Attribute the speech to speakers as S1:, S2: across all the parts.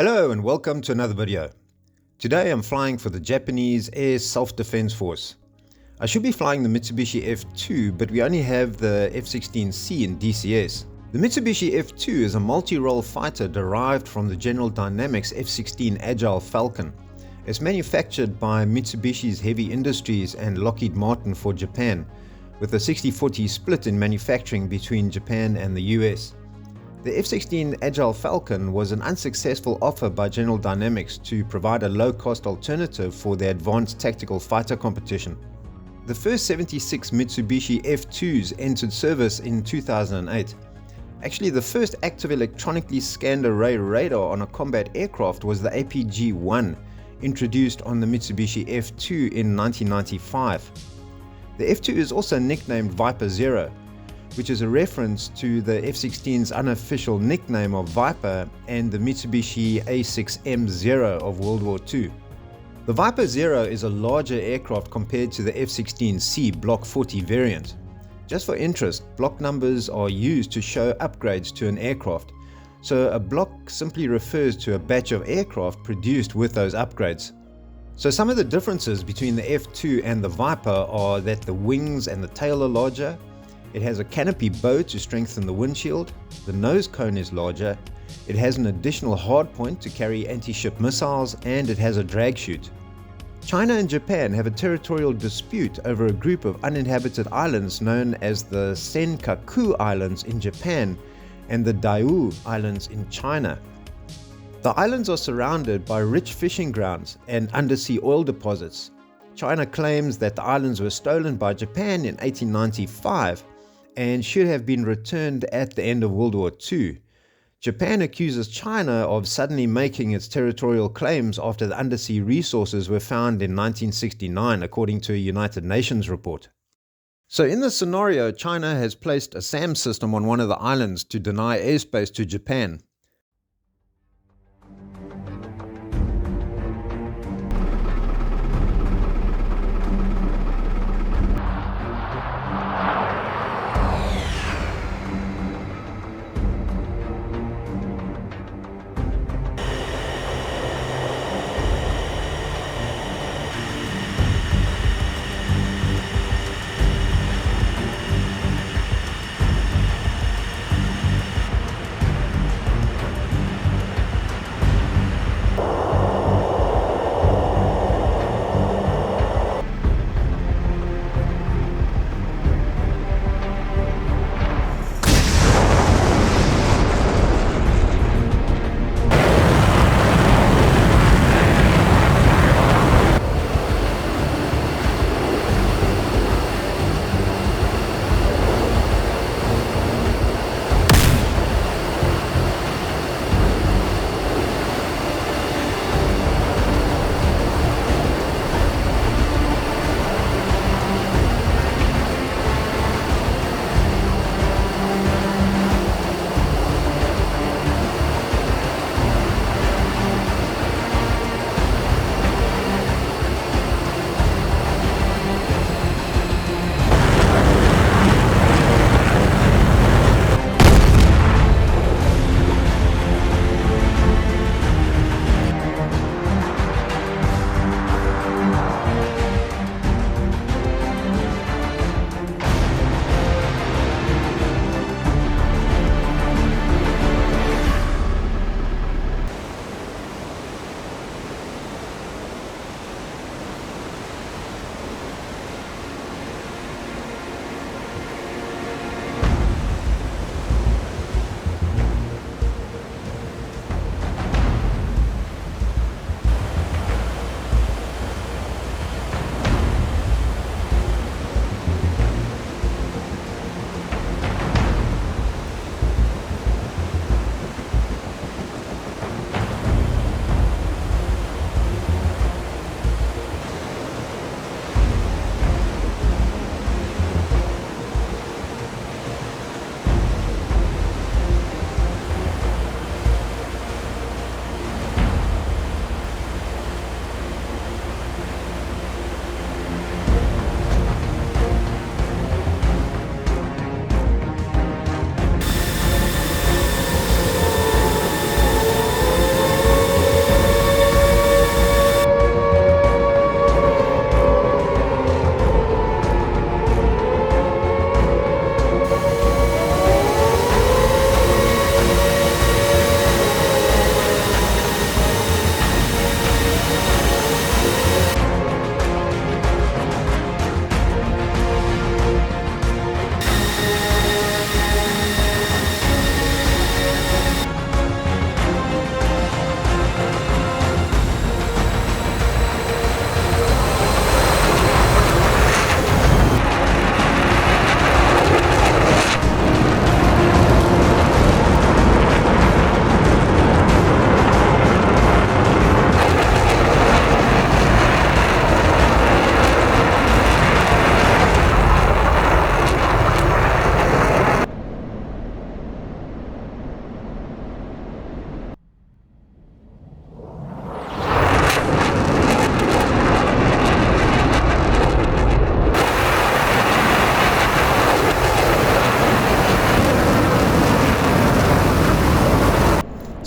S1: Hello and welcome to another video. Today I'm flying for the Japanese Air Self-Defense Force. I should be flying the Mitsubishi F-2, but we only have the F-16C in DCS. The Mitsubishi F-2 is a multi-role fighter derived from the General Dynamics F-16 Agile Falcon. It's manufactured by Mitsubishi's Heavy Industries and Lockheed Martin for Japan, with a 60-40 split in manufacturing between Japan and the US. The F-16 Agile Falcon was an unsuccessful offer by General Dynamics to provide a low-cost alternative for the advanced tactical fighter competition. The first 76 Mitsubishi F-2s entered service in 2008. Actually, the first active electronically scanned array radar on a combat aircraft was the APG-1, introduced on the Mitsubishi F-2 in 1995. The F-2 is also nicknamed Viper Zero, which is a reference to the F-16's unofficial nickname of Viper and the Mitsubishi A6M0 of World War II. The Viper Zero is a larger aircraft compared to the F-16C Block 40 variant. Just for interest, block numbers are used to show upgrades to an aircraft, so a block simply refers to a batch of aircraft produced with those upgrades. So some of the differences between the F-2 and the Viper are that the wings and the tail are larger. It has a canopy bow to strengthen the windshield, the nose cone is larger, it has an additional hardpoint to carry anti-ship missiles, and it has a drag chute. China and Japan have a territorial dispute over a group of uninhabited islands known as the Senkaku Islands in Japan and the Diaoyu Islands in China. The islands are surrounded by rich fishing grounds and undersea oil deposits. China claims that the islands were stolen by Japan in 1895 and should have been returned at the end of World War II. Japan accuses China of suddenly making its territorial claims after the undersea resources were found in 1969, according to a United Nations report. So in this scenario, China has placed a SAM system on one of the islands to deny airspace to Japan.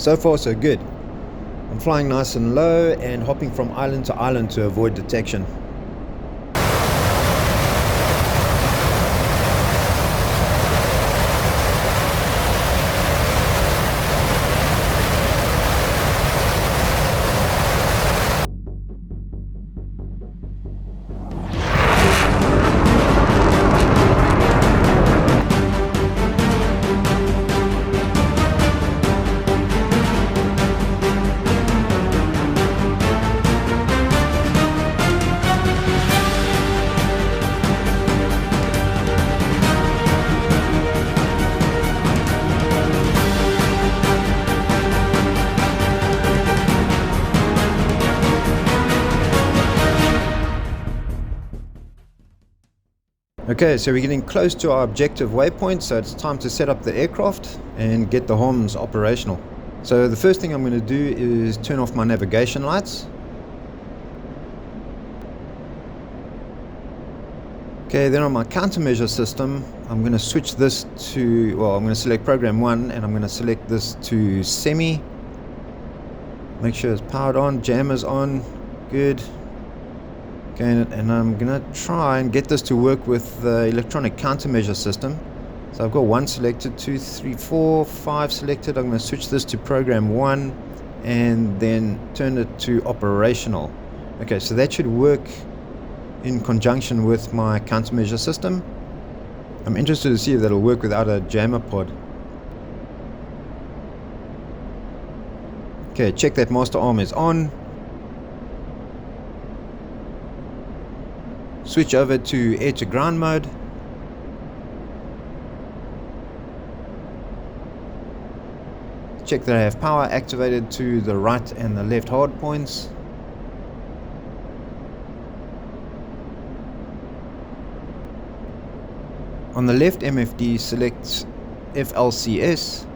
S1: So far so good. I'm flying nice and low and hopping from island to island to avoid detection. Okay, so we're getting close to our objective waypoint, so it's time to set up the aircraft and get the HOMS operational. So the first thing I'm going to do is turn off my navigation lights. Okay, then on my countermeasure system, I'm going to switch this to, well, I'm going to select program 1 and I'm going to select this to semi. Make sure it's powered on, jammers on, good. Okay, and I'm going to try and get this to work with the electronic countermeasure system. So I've got 1 selected, 2, 3, 4, 5 selected. I'm going to switch this to program 1 and then turn it to operational. Okay, so that should work in conjunction with my countermeasure system. I'm interested to see if that'll work without a jammer pod. Okay, check that master arm is on. Switch over to air to ground mode. Check that I have power activated to the right and the left hard points. On the left MFD, select FLCS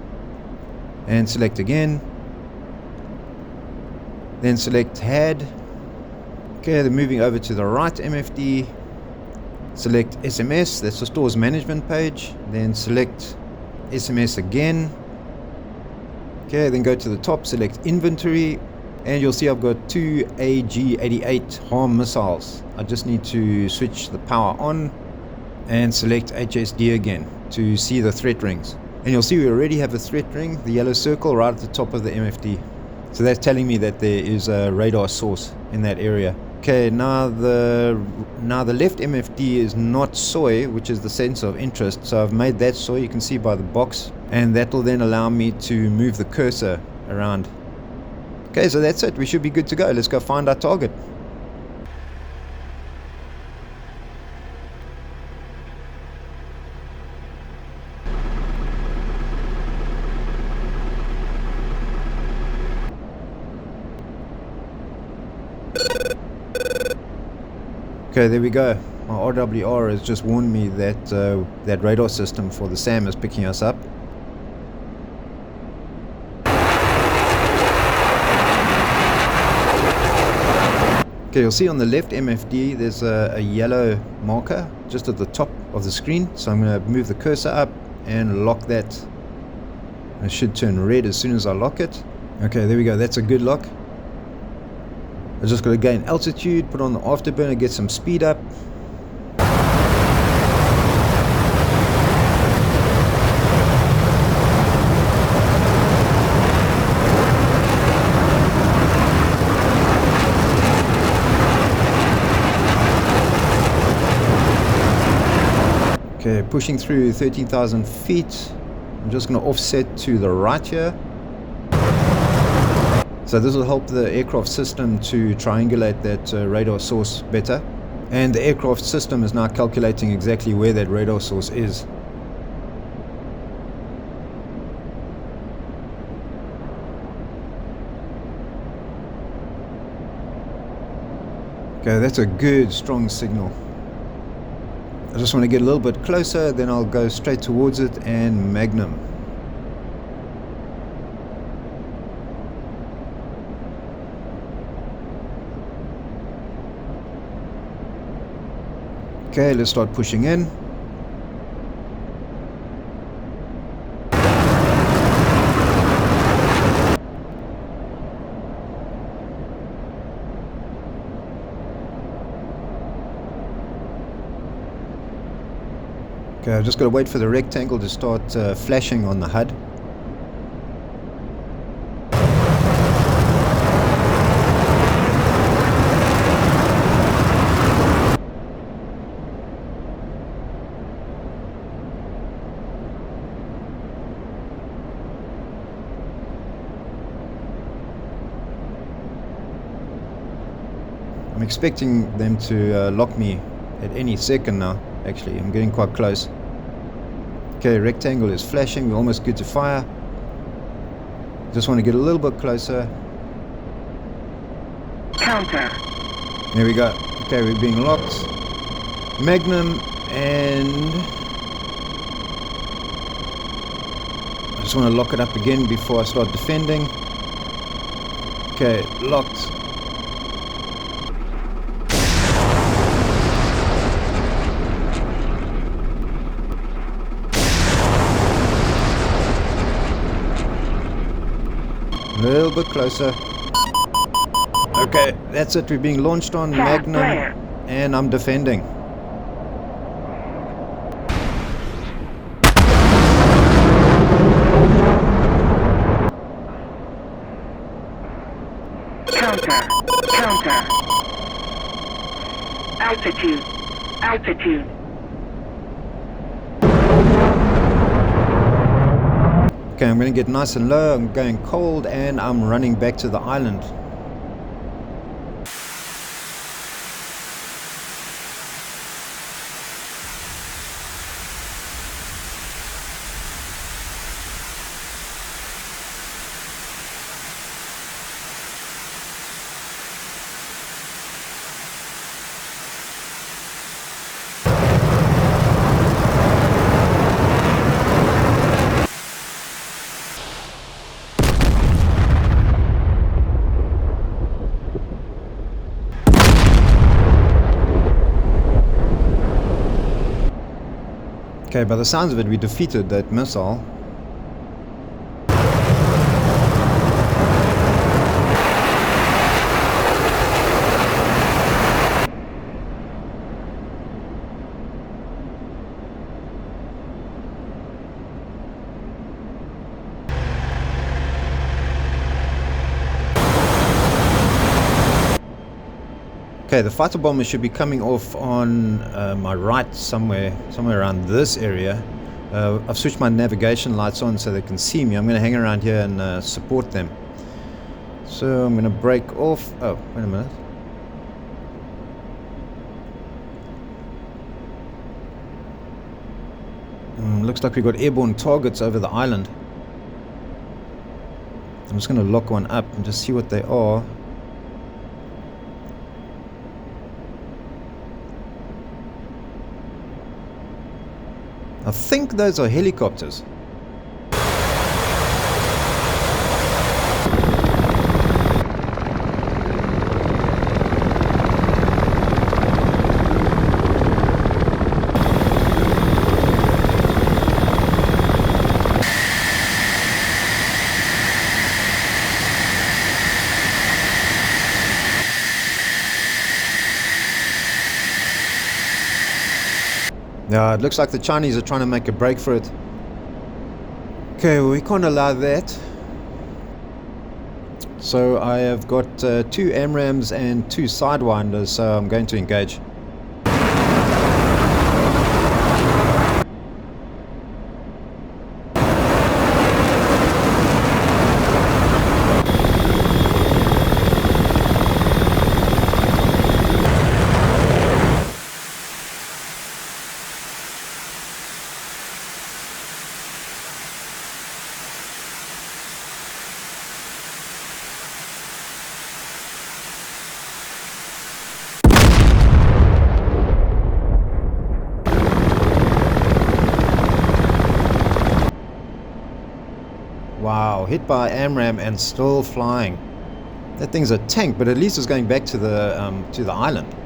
S1: and select again. Then select HAD. Okay, then moving over to the right MFD, select SMS, that's the stores management page, then select SMS again. Okay, then go to the top, select inventory, and you'll see I've got 2 AG-88 HARM missiles. I just need to switch the power on and select HSD again to see the threat rings. And you'll see we already have a threat ring, the yellow circle right at the top of the MFD. So that's telling me that there is a radar source in that area. Okay, now the left MFD is not SOI, which is the sensor of interest. So I've made that SOI, you can see by the box, and that will then allow me to move the cursor around. Okay, so that's it. We should be good to go. Let's go find our target. Okay, there we go. My RWR has just warned me that that radar system for the SAM is picking us up. Okay, you'll see on the left MFD there's a yellow marker just at the top of the screen. So I'm going to move the cursor up and lock that. It should turn red as soon as I lock it. Okay, there we go. That's a good lock. I just got to gain altitude, put on the afterburner, get some speed up. Okay, pushing through 13,000 feet. I'm just going to offset to the right here. So this will help the aircraft system to triangulate that radar source better. And the aircraft system is now calculating exactly where that radar source is. Okay, that's a good strong signal. I just want to get a little bit closer, then I'll go straight towards it and magnum. Okay, let's start pushing in. Okay, I've just got to wait for the rectangle to start flashing on the HUD. I'm expecting them to lock me at any second now. Actually, I'm getting quite close. Okay, rectangle is flashing. We're almost good to fire. Just want to get a little bit closer.
S2: Counter.
S1: There we go. Okay, we're being locked. Magnum, and I just want to lock it up again before I start defending. Okay, locked. A little bit closer. Okay, that's it. We're being launched on Magnum, and I'm defending.
S2: Counter. Altitude.
S1: Okay, I'm going to get nice and low. I'm going cold, and I'm running back to the island. Okay, by the sounds of it, we defeated that missile. Okay, the fighter bomber should be coming off on my right somewhere around this area. I've switched my navigation lights on so they can see me. I'm going to hang around here and support them. So I'm going to break off. Oh, wait a minute. Looks like we've got airborne targets over the island. I'm just going to lock one up and just see what they are. I think those are helicopters. Yeah, it looks like the Chinese are trying to make a break for it. Okay, well, we can't allow that. So I have got 2 AMRAAMs and 2 Sidewinders, so I'm going to engage. Wow, hit by AMRAAM and still flying. That thing's a tank, but at least it's going back to the island.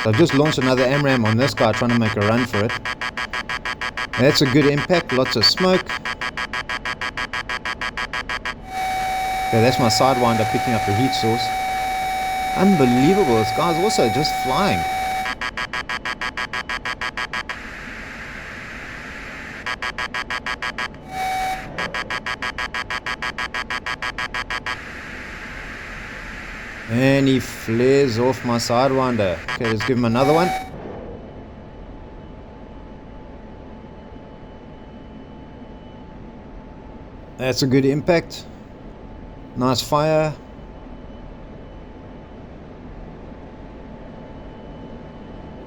S1: So I've just launched another AMRAAM on this guy, trying to make a run for it. That's a good impact, lots of smoke. Okay, that's my Sidewinder picking up the heat source. Unbelievable, this guy's also just flying. And he flares off my Sidewinder. Okay, let's give him another one. That's a good impact. Nice fire.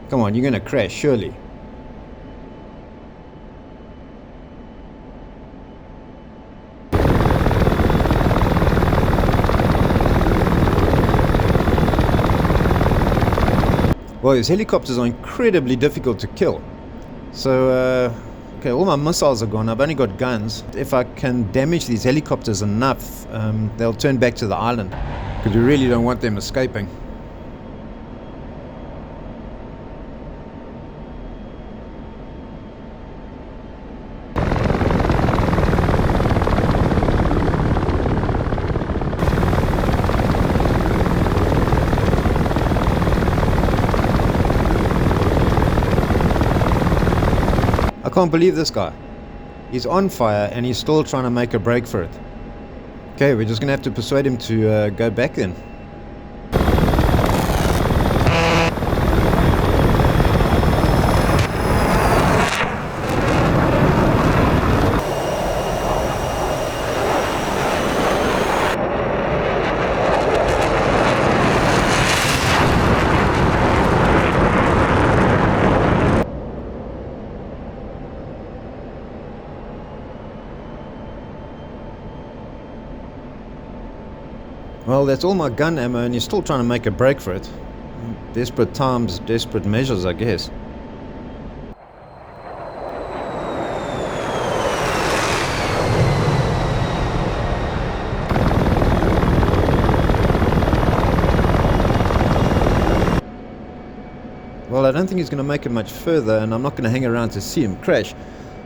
S1: Come on, you're gonna crash, surely. Well, these helicopters are incredibly difficult to kill. So, okay, all my missiles are gone. I've only got guns. If I can damage these helicopters enough, they'll turn back to the island, because we really don't want them escaping. I can't believe this guy. He's on fire and he's still trying to make a break for it. Okay, we're just gonna have to persuade him to go back then. Well, that's all my gun ammo and he's still trying to make a break for it. Desperate times, desperate measures, I guess. Well, I don't think he's going to make it much further, and I'm not going to hang around to see him crash.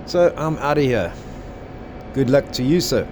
S1: So I'm out of here. Good luck to you, sir.